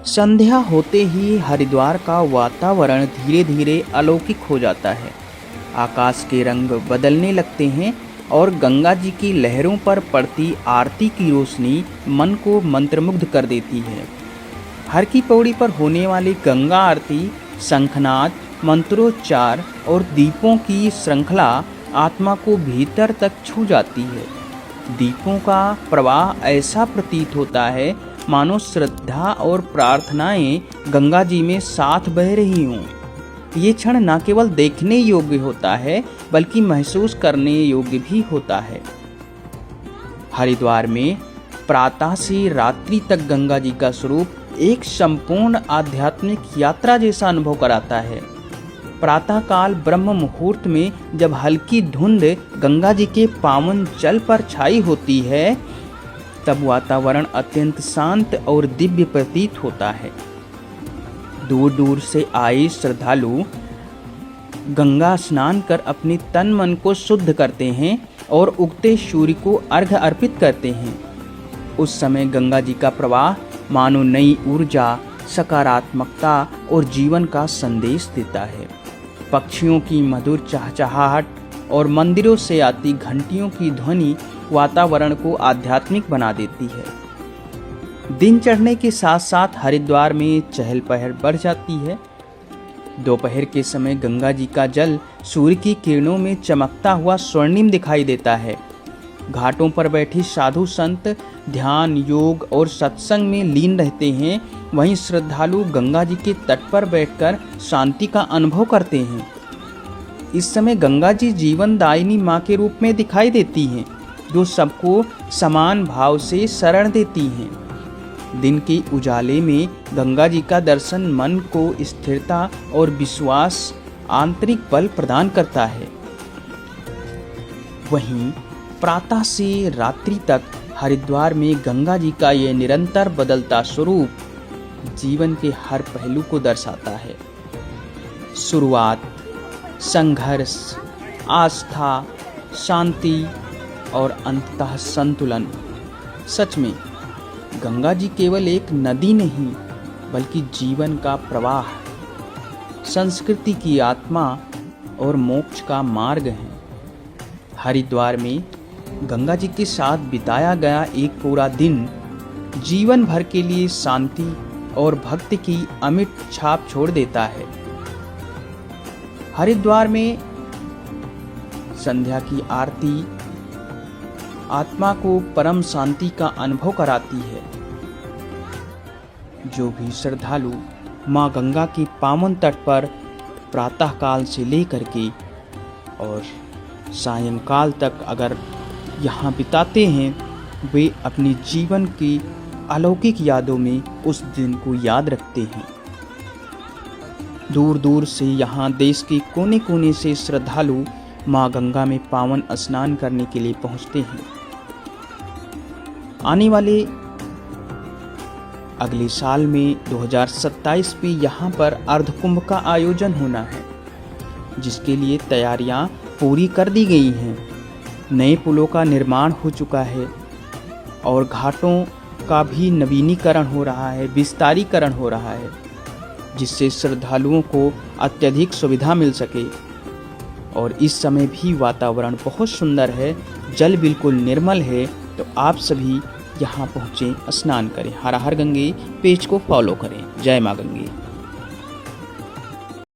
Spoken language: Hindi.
संध्या होते ही हरिद्वार का वातावरण धीरे धीरे अलौकिक हो जाता है। आकाश के रंग बदलने लगते हैं और गंगा जी की लहरों पर पड़ती आरती की रोशनी मन को मंत्रमुग्ध कर देती है। हर की पौड़ी पर होने वाली गंगा आरती, शंखनाद, मंत्रोच्चार और दीपों की श्रृंखला आत्मा को भीतर तक छू जाती है। दीपों का प्रवाह ऐसा प्रतीत होता है मानो श्रद्धा और प्रार्थनाएं गंगा जी में साथ बह रही हों। ये क्षण न केवल देखने योग्य होता है बल्कि महसूस करने योग्य भी होता है। हरिद्वार में प्रातः से रात्रि तक गंगा जी का स्वरूप एक संपूर्ण आध्यात्मिक यात्रा जैसा अनुभव कराता है। प्रातःकाल ब्रह्म मुहूर्त में जब हल्की धुंध गंगा जी के पावन जल पर छाई होती है तब वातावरण अत्यंत शांत और दिव्य प्रतीत होता है। दूर दूर से आए श्रद्धालु गंगा स्नान कर अपने तन मन को शुद्ध करते हैं और उगते सूर्य को अर्घ्य अर्पित करते हैं। उस समय गंगा जी का प्रवाह मानो नई ऊर्जा, सकारात्मकता और जीवन का संदेश देता है। पक्षियों की मधुर चहचहाहट और मंदिरों से आती घंटियों की ध्वनि वातावरण को आध्यात्मिक बना देती है। दिन चढ़ने के साथ साथ हरिद्वार में चहल पहल बढ़ जाती है। दोपहर के समय गंगा जी का जल सूर्य की किरणों में चमकता हुआ स्वर्णिम दिखाई देता है। घाटों पर बैठे साधु संत ध्यान, योग और सत्संग में लीन रहते हैं। वहीं श्रद्धालु गंगा जी के तट पर बैठकर शांति का अनुभव करते हैं। इस समय गंगा जी जीवनदायिनी माँ के रूप में दिखाई देती हैं, जो सबको समान भाव से शरण देती हैं। दिन के उजाले में गंगा जी का दर्शन मन को स्थिरता और विश्वास, आंतरिक बल प्रदान करता है। वहीं प्रातः से रात्रि तक हरिद्वार में गंगा जी का ये निरंतर बदलता स्वरूप जीवन के हर पहलू को दर्शाता है। शुरुआत, संघर्ष, आस्था, शांति और अंततः संतुलन। सच में गंगा जी केवल एक नदी नहीं बल्कि जीवन का प्रवाह, संस्कृति की आत्मा और मोक्ष का मार्ग है। हरिद्वार में गंगा जी के साथ बिताया गया एक पूरा दिन जीवन भर के लिए शांति और भक्ति की अमिट छाप छोड़ देता है। हरिद्वार में संध्या की आरती आत्मा को परम शांति का अनुभव कराती है। जो भी श्रद्धालु माँ गंगा के पावन तट पर प्रातःकाल से लेकर के और सायंकाल तक अगर यहाँ बिताते हैं, वे अपने जीवन की अलौकिक यादों में उस दिन को याद रखते हैं। दूर दूर से यहाँ देश के कोने कोने से श्रद्धालु माँ गंगा में पावन स्नान करने के लिए पहुँचते हैं। आने वाले अगले साल में 2027 में यहाँ पर अर्धकुंभ का आयोजन होना है, जिसके लिए तैयारियां पूरी कर दी गई हैं। नए पुलों का निर्माण हो चुका है और घाटों का भी नवीनीकरण हो रहा है, विस्तारीकरण हो रहा है, जिससे श्रद्धालुओं को अत्यधिक सुविधा मिल सके। और इस समय भी वातावरण बहुत सुंदर है, जल बिल्कुल निर्मल है। तो आप सभी यहाँ पहुँचें, स्नान करें। हर हर गंगे पेज को फॉलो करें। जय माँ गंगे।